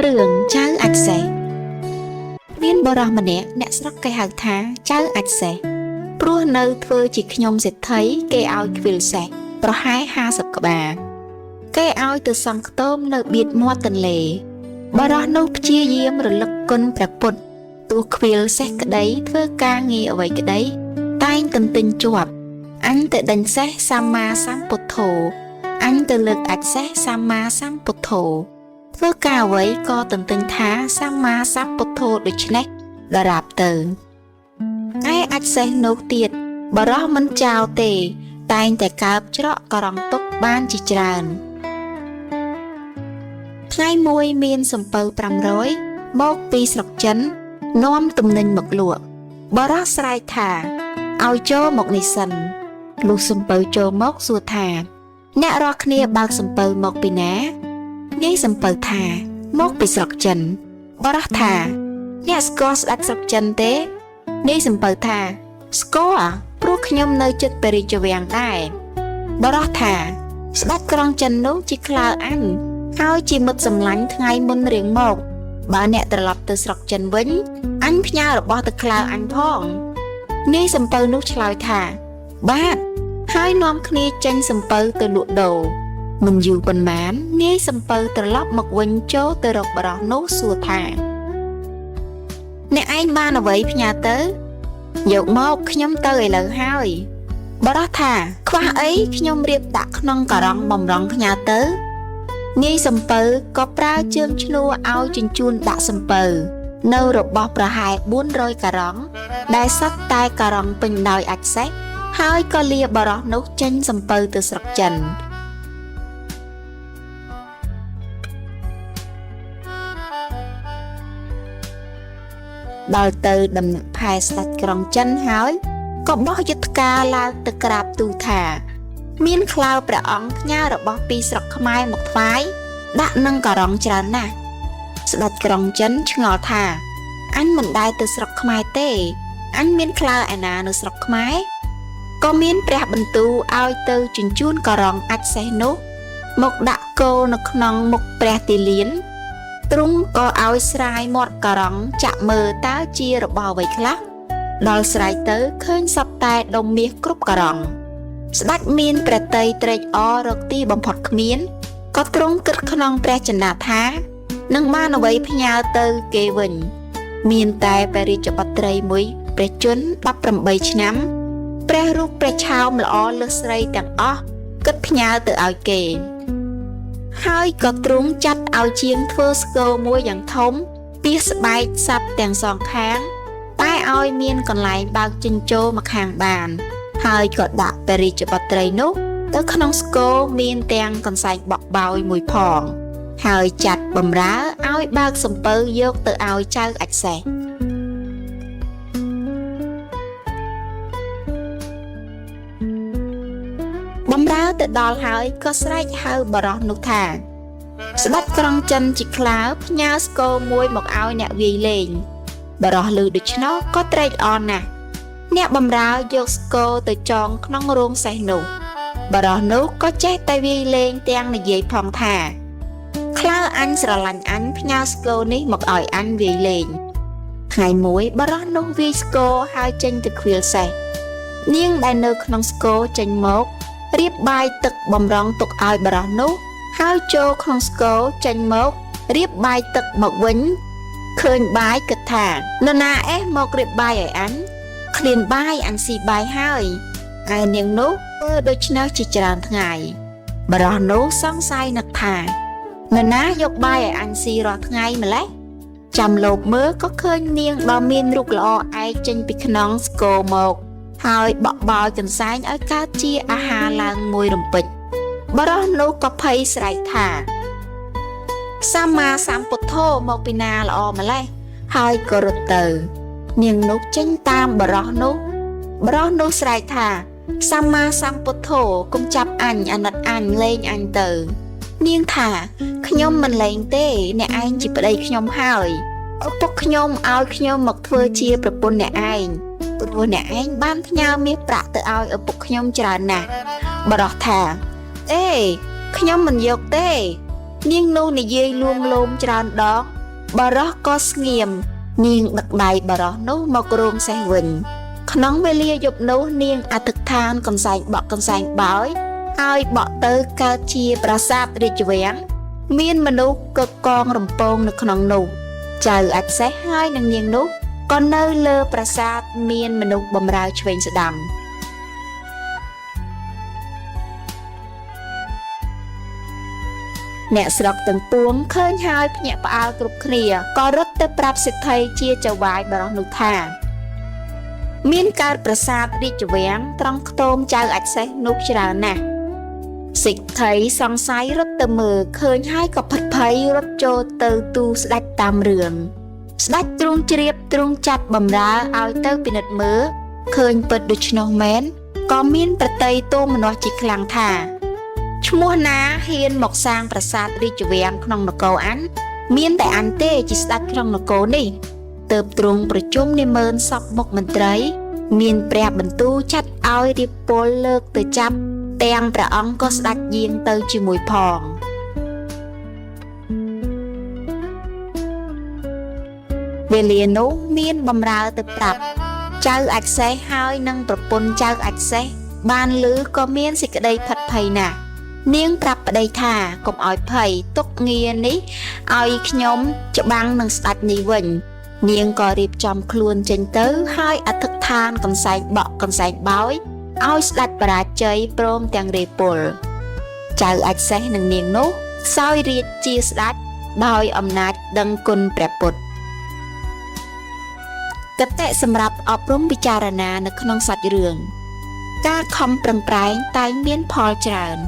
រឿងចៅអាចសេះមានបរិះម្នាក់អ្នកស្រុកគេហៅថាចៅអាចសេះព្រោះនៅធ្វើជាខ្ញុំសេដ្ឋីគេឲ្យខ្វិលសេះប្រហែល50ក្បាលគេឲ្យទៅសង់ខ្ទមនៅបៀតមាត់ទន្លេបរិះនោះព្យាយាមរលឹកគុណព្រះពុទ្ធទោះខ្វិលសេះក្តីធ្វើការងារអ្វីក្តីតែងទន្ទិញជាប់អញទៅដេញសេះសម្មាសម្ពុទ្ធោអញទៅលើកអាចសេះសម្មាសម្ពុទ្ធោធ្វើការអ្វីក៏ទន្ទិញថាសម្មាសម្ពុទ្ធោដូច្នេះដរាបទៅឯអាចសេះនោះទៀតបរោះមិនចោលទេតែងតែកើបច្រកករងទុកបានជាច្រើនថ្ងៃមួយមានសំពៅ500មកពីស្រុកចិននាំទំនិញមកលក់បរោះស្រែកថាឲ្យចូលមកនេះសិនលុះសំពៅចូលមកសួរថាអ្នករាល់គ្នាបើកសំពៅមកពីណានាយសំពៅថាមកពីស្រុកចិនបរោះថាអ្នកស្គាល់ស្ដេចស្រុកចិនទេនាយសំពៅថាស្គាល់ព្រោះខ្ញុំនៅជិតព្រះរាជវាំងដែរបរោះថាស្ដេចក្រុងចិននោះជាក្លើអានហើយជាមិត្តសម្លាញ់ថ្ងៃមុនរៀងមកបើអ្នកត្រឡប់ទៅស្រុកចិនវិញអញផ្ញើរបស់ទៅក្លើអញផងនាយសំពៅនោះឆ្លើយថាបាទហើយនាំគ្នាចេញសំពៅទៅលក់ដូរមិនយូរប៉ុន្មាននាយសំពៅត្រឡប់មកវិញចូលទៅរកបរោះនោះសួរថាអ្នកឯងបានអ្វីផ្ញើទៅយកមកខ្ញុំទៅឥឡូវហើយបរោះថាខ្វះអីខ្ញុំរៀបដាក់ក្នុងការ៉ង់បំរុងផ្ញើទៅនាយសំពៅក៏ប្រើជើងឈ្នួលឲ្យជញ្ជូនដាក់សំពៅនៅរបស់ប្រហែល400ការ៉ង់ដែលសត្វតែការ៉ង់ពេញដោយអាចសេះហើយក៏លាបរោះនោះចេញសំពៅទៅស្រុកចិនដល់ទៅដំណាក់ផែស្ដេចក្រុងចិនហើយក៏បោះយុទ្ធការឡើងទៅក្រាបទូលថាមានក្លោព្រះអង្គផ្ញើរបស់ពីស្រុកខ្មែរមកថ្វាយដាក់នឹងការ៉ង់ច្រើនណាស់ស្ដេចក្រុងចិនឆ្ងល់ថាអញមិនដែលទៅស្រុកខ្មែរទេអញមានក្លោឯណានៅស្រុកខ្មែរក៏មានព្រះបន្ទូលឲ្យទៅជញ្ជូនការ៉ង់អាចសេះនោះមកដាក់គោនៅក្នុងមុខព្រះទីលានទ្រង់ក៏ឲ្យស្រាយមាត់ការ៉ង់ចាក់មើលតើជារបស់អ្វីខ្លះដល់ស្រាយទៅឃើញសពតែដុំមាសគ្រប់ការ៉ង់ស្ដេចមានព្រះតីត្រេកអររកទីបំផុតគ្មានក៏ទ្រង់គិតក្នុងព្រះចិន្តាថានឹងបានអ្វីផ្ញើទៅគេវិញមានតែព្រះរាជបុត្រីមួយព្រះជន្ម18ឆ្នាំព្រះរូបព្រះឆោមល្អលើសស្រីទាំងអស់គិតផ្ញើទៅឲ្យគេហើយក៏ទ្រង់ចាត់ឲ្យជាងធ្វើស្គរមួយយ៉ាងធំពីស្បែកសັບទាំងសងខាងតែឲ្យមានកន្លែងបើកចិញ្ចោមកខាងបានហើយក៏ដាក់ព្រះរាជបុត្រីនោះទៅក្នុងស្គរមានទាំងកន្សែងបក់បោយមួយផងហើយចាត់បម្រើឲ្យបើកសំពៅយកទៅឲ្យចៅអាចសេះបម្រើទៅដល់ហើយក៏ស្រែកហៅបរោះនោះថាស្ដេចក្រុងចិនជាក្លើផ្ញើស្គរមួយមកឲ្យអ្នកវាយលេងបរោះឮដូច្នោះក៏ត្រេកអរណាស់អ្នកបម្រើយកស្គរទៅចងក្នុងរោងសេះនោះបរោះនោះក៏ចេះតែវាយលេងទាំងនិយាយផងថាក្លើអញស្រឡាញ់អញផ្ញើស្គរនេះមកឲ្យអញវាយលេងថ្ងៃមួយបរោះនោះវាយស្គរហើយចេញទៅខ្វៀលសេះនាងដែលនៅក្នុងស្គរចេញមករៀបបាយទឹកបំរុងទុកឲ្យបរោះនោះហើយចូលក្នុងស្គរចេញមករៀបបាយទឹកមកវិញឃើញបាយគិតថានរណាអេះមករៀបបាយឲ្យអញឃ្លានបាយអញស៊ីបាយហើយឯនាងនោះធ្វើដូច្នេះជាច្រើនថ្ងៃបរោះនោះសង្ស័យនឹកថានរណាយកបាយឲ្យអញស៊ីរាល់ថ្ងៃម្លេះចាំលោបមើលក៏ឃើញនាងដ៏មានរូបល្អឯកចេញពីក្នុងស្គរមកហើយបក់បោយកន្សែងឲ្យកើតជាអាហារឡើងមួយរំពេចបរោះនោះក៏ភ័យស្រែកថាសម្មាសម្ពុទ្ធោមកពីណាល្អម្លេះហើយក៏រត់ទៅនាងនោះចេញតាមបរោះនោះស្រែកថាសម្មាសម្ពុទ្ធោកុំចាប់អញអាណិតអញលេងអញទៅនាងថាខ្ញុំមិនលេងទេអ្នកឯងជាប្តីខ្ញុំហើយឪពុកខ្ញុំឲ្យខ្ញុំមកធ្វើជាប្រពន្ធអ្នកឯងព្រោះអ្នកឯងបានផ្ញើមាសប្រាក់ទៅឲ្យឪពុកខ្ញុំច្រើនណាស់បរោះថាអេខ្ញុំមិនយកទេ នាងនោះនិយាយលួងលោមច្រើនដងបរោះក៏ស្ងៀមនាងដឹកដៃបរោះនោះមករោងសេះវិញក្នុងវេលាយប់នោះនាងអធិដ្ឋានកន្សែងបក់កន្សែងបោយហើយបក់ទៅកើតជាប្រាសាទរាជវាំងមានមនុស្សកកងរំពងនៅក្នុងនោះចៅអច្ឆេះហើយនឹងនាងនោះក៏នៅលើប្រាសាទមានមនុស្សបម្រើឆ្វេងស្ដាំអ្នកស្រុកទាំងពួងឃើញហើយភ្ញាក់ផ្អើលគ្រប់គ្នាក៏រត់ទៅប្រាប់សេដ្ឋីជាចៅវាយបរោះនោះថាមានកើតប្រាសាទរាជវាំងត្រង់ខ្ទមចៅអច្ឆេះនោះច្រើនណាស់សេដ្ឋីសង្ស័យរត់ទៅមើលឃើញហើយក៏ផិតភ័យរត់ចូលទៅទូស្ដេចតាមរឿងស្ដេចទ្រង់ជ្រាបទ្រង់ចាត់បម្រើឲ្យទៅពិនិត្យមើលឃើញពិតដូច្នោះមែនក៏មានប្រតិទោមនស្សជាខ្លាំងថាឈ្មោះណាហ៊ានមកសាងប្រាសាទរាជវាំងក្នុងនគរអានមានតែអានទេជាស្ដេចក្នុងនគរនេះទើបទ្រង់ប្រជុំនាម៉ឺនសពមុខមន្ត្រីមានព្រះបន្ទូលចាត់ឲ្យរាជពលលើកទៅចាប់ទាំងព្រះអង្គក៏ស្ដេចយាងទៅជាមួយផងវេលានោះមានបម្រើទៅប្រាប់ចៅអច្ឆេះហើយនឹងប្រពន្ធចៅអច្ឆេះបានឮក៏មានសេចក្តីផិតភ័យណាស់នាងប្រាប់ប្តីថាកុំឲ្យភ័យទុកងារនេះឲ្យខ្ញុំច្បាំងនឹងស្ដេចនេះវិញនាងក៏រៀបចំខ្លួនចេញទៅហើយអធិដ្ឋានកន្សែងបក់កន្សែងបោយឲ្យស្ដេចបរាជ័យព្រមទាំងរាពលចៅអច្ឆេះនឹងនាងនោះសោយរាជ្យជាស្ដេចដោយអំណាចដឹងគុណព្រះពុទ្ធគតិសម្រាប់អប់រំពិចារណានៅក្នុងសាច់រឿងការខំប្រឹងប្រែងតែងមានផលច្រើន